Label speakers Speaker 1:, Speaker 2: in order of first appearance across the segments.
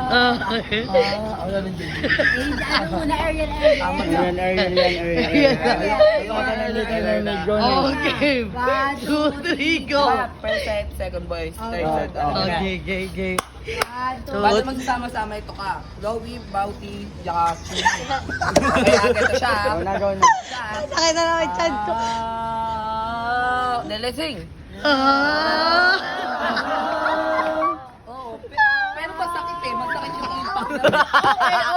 Speaker 1: Okay.
Speaker 2: Ano rin din?
Speaker 3: Ano muna, Ariel, Ariel.
Speaker 1: Okay. 2, 3, go.
Speaker 2: First set, second boys, third set.
Speaker 1: Okay.
Speaker 2: Bago magsasama-sama ito ka. Lowy, Bauti, Jaka, kaya ito siya.
Speaker 1: Sakit na naman chan ko.
Speaker 2: Lelesing. Oo, pero masakit eh. Masakit yung impact.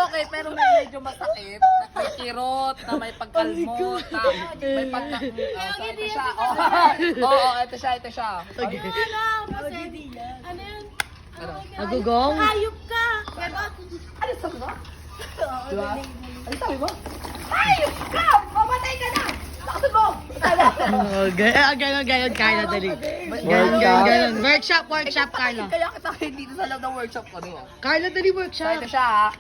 Speaker 2: Okay, pero medyo masakit. May kirot, na may pagkalmot, na may pagka... So, ito siya. Oo, ito siya.
Speaker 1: Okay.
Speaker 3: Ano yun?
Speaker 1: Agugong?
Speaker 3: Hayop ka!
Speaker 2: Ano sabi mo? Diba? Ano sabi mo? Hayop ka! Mamatay ka na! Lakasan mo!
Speaker 1: Ganon, Carla, dali. Ganon. Workshop, Carla.
Speaker 2: Kaya kita dito sa loob ng workshop ko, diba?
Speaker 1: Carla, dali
Speaker 2: So,
Speaker 1: workshop.
Speaker 2: ito siya ha.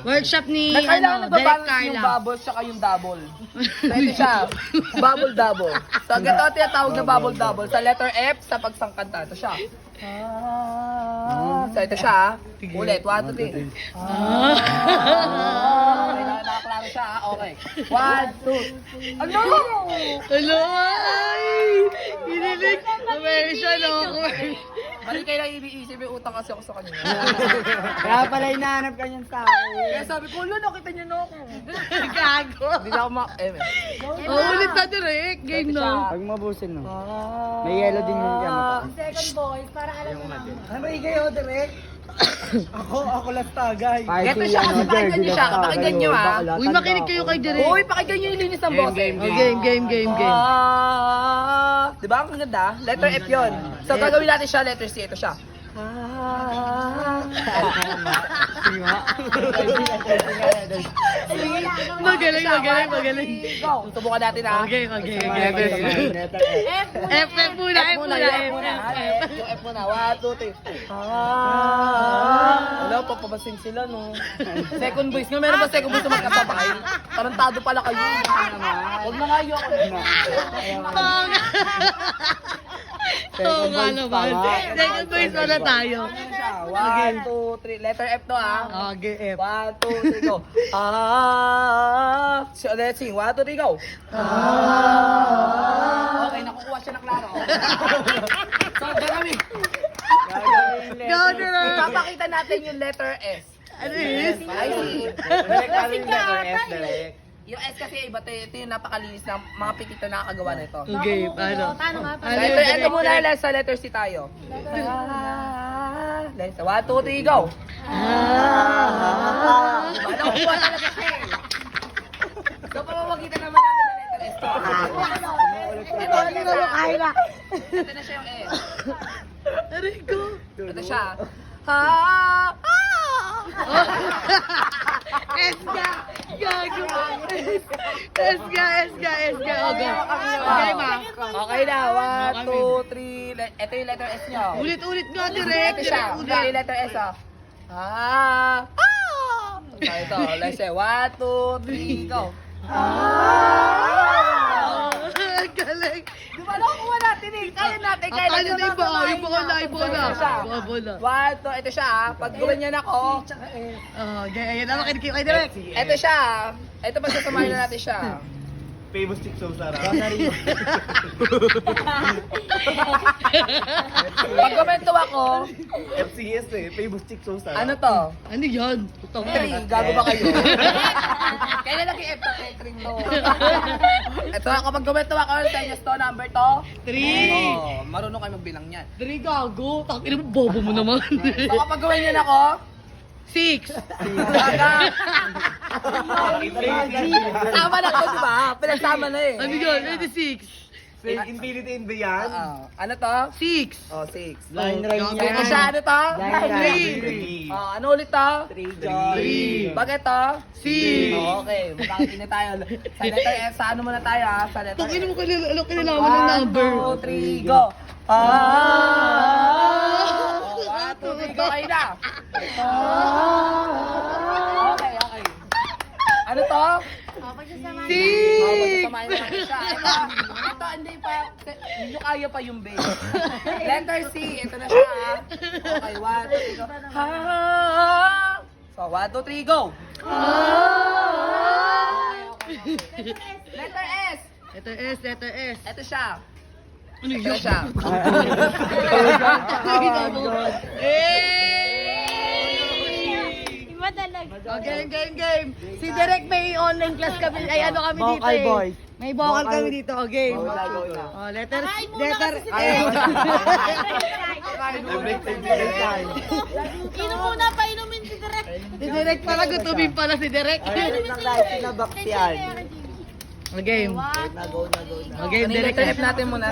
Speaker 1: Workshop ni,
Speaker 2: Kailangan
Speaker 1: Direct
Speaker 2: nagbabalance yung
Speaker 1: Carla.
Speaker 2: bubble tsaka yung double. So, ito siya. Bubble-double. So, ganito ang tinatawag na bubble-double. Sa letter F, sa pagsangkanta. Ito siya. So, ito siya ha. Ulit. 1, 2, 3. Okay, nakaklaro siya ha. Okay. 1, 2. Ano?
Speaker 1: Hello, ay! Hinilig. Commercial,
Speaker 2: Mali kayo lang iniisip yung utang kasi ako sa kanya.
Speaker 4: Kaya pala hinahanap ka niyan sa akin.
Speaker 2: Kaya sabi ko, lo, nakita niyo na ako.
Speaker 1: Gago.
Speaker 2: Hindi na ako
Speaker 1: Ulit na, Direct. Game na.
Speaker 4: Pag mabusin no. May yellow din yung kaya
Speaker 3: Second boys, para alam mo na.
Speaker 4: Ano kayo, direct? ako last tagay.
Speaker 2: Ito siya kasi pakinggan niyo siya. Pakinggan niyo ha.
Speaker 1: Uy, makinig kayo kay Direct.
Speaker 2: Uy, pakinggan niyo yung linis ng boss.
Speaker 1: Game.
Speaker 2: Di ba ang ganda? Letter F yun. So gagawin natin siya, letter C. Ito siya.
Speaker 1: Magaling.
Speaker 2: Go! Subukan natin ha.
Speaker 1: Okay. F muna.
Speaker 2: Yung F muna. 1, 2, 3. Wala, papabasin sila no. Second voice nga. Meron ba second voice na magkasabay? Tarantado pala kayo. Huwag na nga yun.
Speaker 1: Oo nga naman. Second voice pa na tayo.
Speaker 2: 1, 2, 3. Letter F to ha.
Speaker 1: Okay, F.
Speaker 2: 1, 2, 3, go. So, let's sing. 1, 2, 3, go. Okay, nakukuha siya na klaro. So, gagawin.
Speaker 1: Go, Direct.
Speaker 2: Ipapakita natin yung letter S.
Speaker 1: Ano is?
Speaker 2: I see.
Speaker 4: direct.
Speaker 2: Yung S kasi iba, ito yung napakalinis ng mga pitito na nakakagawa na ito.
Speaker 1: Okay, paano?
Speaker 3: Paano nga?
Speaker 2: So, ito muna lang sa letter C tayo. 1, 2, 3, go. Nakukuha talaga siya eh. So, pamamagitan naman natin ng letter S. Ito na siya yung S.
Speaker 1: Rico.
Speaker 2: Ito siya.
Speaker 1: Esga! Gago! Esga! Okay, ma.
Speaker 2: Okay na, 1, 2, 3. Ito yung letter S nyo.
Speaker 1: Ulit nga, Direct.
Speaker 2: Ito siya. Ito yung letter S, oh. Ito, let's say, 1, 2, 3, go.
Speaker 1: Galing.
Speaker 2: Di ba nakukuha natin eh? Kaya natin, kaya
Speaker 1: Akala
Speaker 2: natin
Speaker 1: na iba, iba ka na.
Speaker 2: Ito siya. 1, 2, ito siya ah. Pag gumanyan ako,
Speaker 1: Okay, ayan na, makinig kayo kay Direct.
Speaker 2: ito siya ah. Ito pagsasamahin na natin siya.
Speaker 4: Famous chick so Sarah.
Speaker 2: Pag komento ako,
Speaker 4: FCS famous chick so Sarah.
Speaker 2: ano to?
Speaker 1: Ano yan? Putang
Speaker 2: 3, gago ba kayo? Kailan lagi F to catering to? Ito kapag komento ako, sa inyo to, number to?
Speaker 1: 3!
Speaker 2: Marunong kayo magbilang yan.
Speaker 1: 3 gago. Takina mo, bobo mo naman.
Speaker 2: So kapag gumanyan ako,
Speaker 1: 6!
Speaker 2: gaga. Tama na to, di ba? Pinagsama na eh.
Speaker 1: Ano yun? 26!
Speaker 4: Fake infinity in beyond.
Speaker 2: Ano to?
Speaker 1: 6!
Speaker 2: Oh, 6.
Speaker 4: Line rhyme
Speaker 1: Gago.
Speaker 2: Ito
Speaker 4: yan.
Speaker 2: siya, ano to?
Speaker 1: Three.
Speaker 2: Ano ulit to?
Speaker 1: 3!
Speaker 2: Bakit to?
Speaker 1: 6!
Speaker 2: Okay, magkakatin na tayo. Sa letter F, sa ano muna tayo ha? Sa letter
Speaker 1: Takina
Speaker 2: F.
Speaker 1: mo kinalaman ng number.
Speaker 2: 1, 2, 3, go! 1, 2, 3, go kayo na! Okay. Ano to?
Speaker 3: Pagsasama
Speaker 1: Si!
Speaker 2: Samahin na natin siya. Ito, hindi pa. Medyo kaya pa yung base. Letter C. Ito na siya. Okay, 1, 2, 3, go. Ha! So, 1, 2, 3, go! Letter S.
Speaker 1: Letter S, letter S.
Speaker 2: Ito siya.
Speaker 1: Ano
Speaker 2: Ito
Speaker 1: yun?
Speaker 2: siya.
Speaker 3: Iba talaga.
Speaker 1: Oh, game. Si Derek may online class kami. Ay, ano kami dito
Speaker 4: Vocal
Speaker 1: eh.
Speaker 4: boys.
Speaker 1: May vocal kami dito. Oh, game.
Speaker 4: Go na.
Speaker 1: Oh, letter
Speaker 3: Kain muna
Speaker 1: letter
Speaker 3: kasi si
Speaker 1: S.
Speaker 3: Inom muna, painumin si Direk.
Speaker 1: Si Derek pala, gutumin pala si Derek.
Speaker 4: Ay, lang live, sinabak yan.
Speaker 1: Oh, game.
Speaker 4: Go na.
Speaker 1: Oh, game,
Speaker 2: Ano
Speaker 1: Derek.
Speaker 2: letter F natin muna?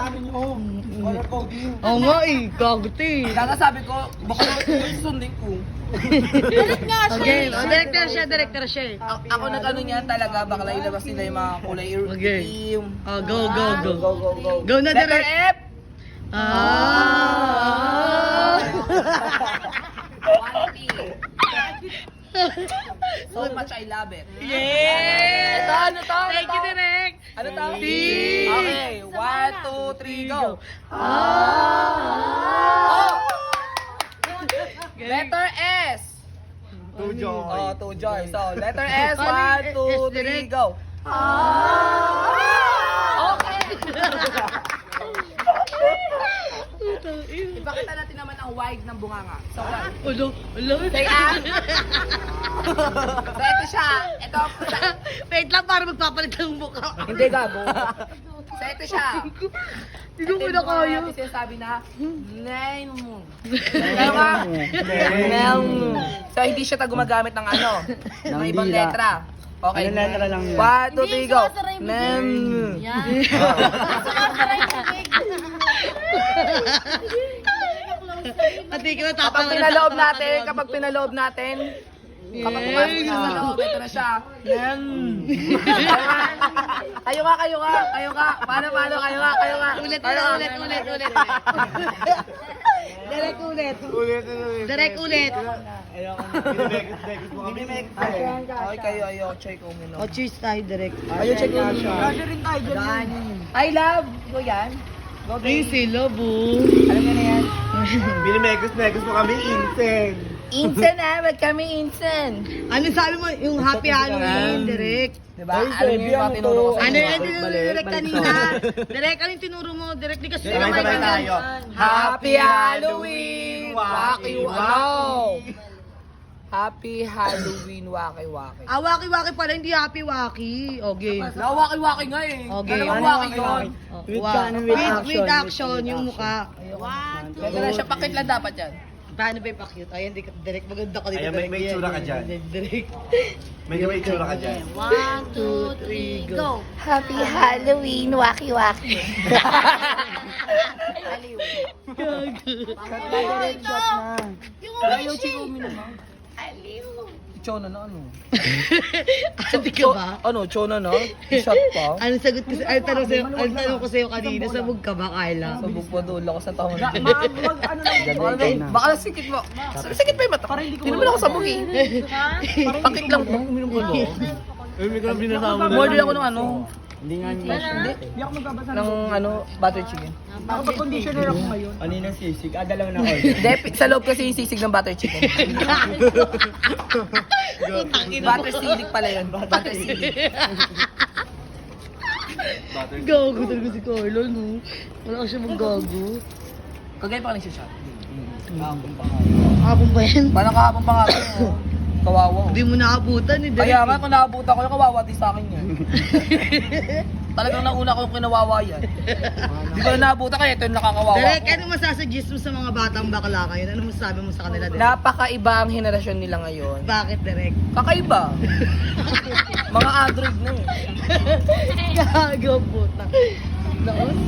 Speaker 4: Wala po, game.
Speaker 1: Oo nga eh, gaguti.
Speaker 2: Kaya sabi ko, baka sundin ko.
Speaker 3: Direk nga
Speaker 1: Oh,
Speaker 3: siya.
Speaker 1: game. Oh, director siya eh.
Speaker 2: Ako nag-ano niyan talaga, bakla ilabas nila yung mga kulay
Speaker 1: Okay.
Speaker 2: itim.
Speaker 1: Oh, go.
Speaker 4: Go.
Speaker 1: Go na,
Speaker 2: Letter
Speaker 1: Derek.
Speaker 2: F! Quality. So much I love it.
Speaker 1: Yeah!
Speaker 2: Ito, ano to?
Speaker 1: Thank you, Derek.
Speaker 2: Ano to?
Speaker 1: C.
Speaker 2: Okay, 1, 2, 3, go. Letter S.
Speaker 4: To joy.
Speaker 2: Oh, to joy. So, letter S,
Speaker 1: Ano
Speaker 2: 1, 2,
Speaker 1: yung S,
Speaker 2: 3,
Speaker 1: Direk?
Speaker 2: go. Okay. Ipakita natin naman ang wide ng bunganga. So,
Speaker 1: Ulo.
Speaker 2: say ah. So, ito siya. Ito.
Speaker 1: Wait lang, para magpapalit ng mukha.
Speaker 2: Hindi, gago. So, ito siya.
Speaker 1: Hindi ko na kaya.
Speaker 2: Ito yung sabi na, nine mo. Kaya ka? Nine mo. So, hindi siya gumagamit ng ano, ng ibang
Speaker 4: dila.
Speaker 2: letra. Okay.
Speaker 4: Anong letra lang yun?
Speaker 2: 1, 2, 3, go.
Speaker 3: sumasaray mo.
Speaker 2: Nine mo.
Speaker 3: Yan. Sumasaray ka, Big.
Speaker 1: Pati ka na
Speaker 2: Kapag pinaloob natin, kapag pumasok na sa loob, ito na siya. Kayo ka. Paano, kayo ka.
Speaker 1: Ulit. Derek, ulit.
Speaker 4: Ayoko na.
Speaker 2: Okay, kayo, check ko muna.
Speaker 1: O, cheers tayo, Derek.
Speaker 2: Ayun, check mo muna.
Speaker 4: Kasi rin tayo dyan.
Speaker 2: I love ko yan. Go,
Speaker 1: Ay, sila, bu.
Speaker 2: Alam mo na yan?
Speaker 4: Binimekos mo kami, insane.
Speaker 2: Insan wag kami insan.
Speaker 1: Ano sabi mo, yung happy Halloween, Derek?
Speaker 2: Diba?
Speaker 4: Ay,
Speaker 2: Alam niyo yung mga
Speaker 4: ano
Speaker 2: tinuro ko
Speaker 4: to?
Speaker 2: sa
Speaker 1: Ano
Speaker 2: inyo.
Speaker 1: yan tinuro ni Derek kanina? Derek, ano yung tinuro mo? Derek, di kasi sila
Speaker 4: Sabay tayo.
Speaker 2: Happy Halloween! Waki-waki! Happy Halloween, waki-waki.
Speaker 1: Ah, waki-waki pala, hindi happy-waki. O, game.
Speaker 2: Waki-waki nga eh.
Speaker 1: Okay.
Speaker 2: Dalawang waki yun.
Speaker 1: Oh,
Speaker 4: With
Speaker 1: wow.
Speaker 4: canon, with
Speaker 1: With
Speaker 4: action,
Speaker 1: action,
Speaker 4: with
Speaker 1: yung
Speaker 4: action.
Speaker 1: mukha.
Speaker 2: Ganda na siya, pakit lang dapat yan.
Speaker 1: Paano ba yung pa-cute? Ayan, Derek, maganda ka dito.
Speaker 5: Ayan, may
Speaker 1: Derek.
Speaker 5: tsura ka dyan.
Speaker 1: Derek.
Speaker 5: May tsura ka dyan.
Speaker 3: 1, 2, 3, go.
Speaker 2: Happy Halloween, waki-waki. Ayaw, chiko mo naman. Chona na ano?
Speaker 1: Ate ka ba?
Speaker 2: Ano, chona na? Shot pa?
Speaker 1: Ano sagot ko ang tanong ko sa'yo kanina, sabog ka ba, Kyla?
Speaker 2: Sabog pa doon, lakas ng taon.
Speaker 4: Ganun na.
Speaker 2: Baka sikit mo. Sikit pa yung mata. Hindi naman ako sabog eh. Pakit lang po. Uminom ko doon. More din ako ng ano.
Speaker 4: Hindi nga niya siya.
Speaker 2: Ng ano, butter chicken.
Speaker 4: Conditioner ako ngayon. Ano yung sisig? Dalawa na order.
Speaker 2: Hindi, sa loob kasi yung sisig ng butter chicken. Butter sisig pala yun. Butter sisig.
Speaker 1: Gago talaga si Carla, no? Wala ka siya mag-gago.
Speaker 2: Kagaya pa ka nagsishot.
Speaker 1: Hapon ba yan?
Speaker 2: Parang kahapon pa nga ako. Kawawa.
Speaker 1: Hindi mo naabutan ni Derek.
Speaker 2: Kaya nga, kung naabutan ko yung kawawa din sa akin yan. Talagang nauna ko yung kinawawa yan. Di ko na naabutan kaya ito yung nakakawawa
Speaker 1: Derek,
Speaker 2: ko.
Speaker 1: ano masasuggest mo sa mga batang bakla ngayon? Ano masasabi mo sa kanila, Derek?
Speaker 2: Napakaiba ang henerasyon nila ngayon.
Speaker 1: Bakit, Derek?
Speaker 2: Kakaiba. Mga Android na eh.
Speaker 1: Gago, puta. Laos?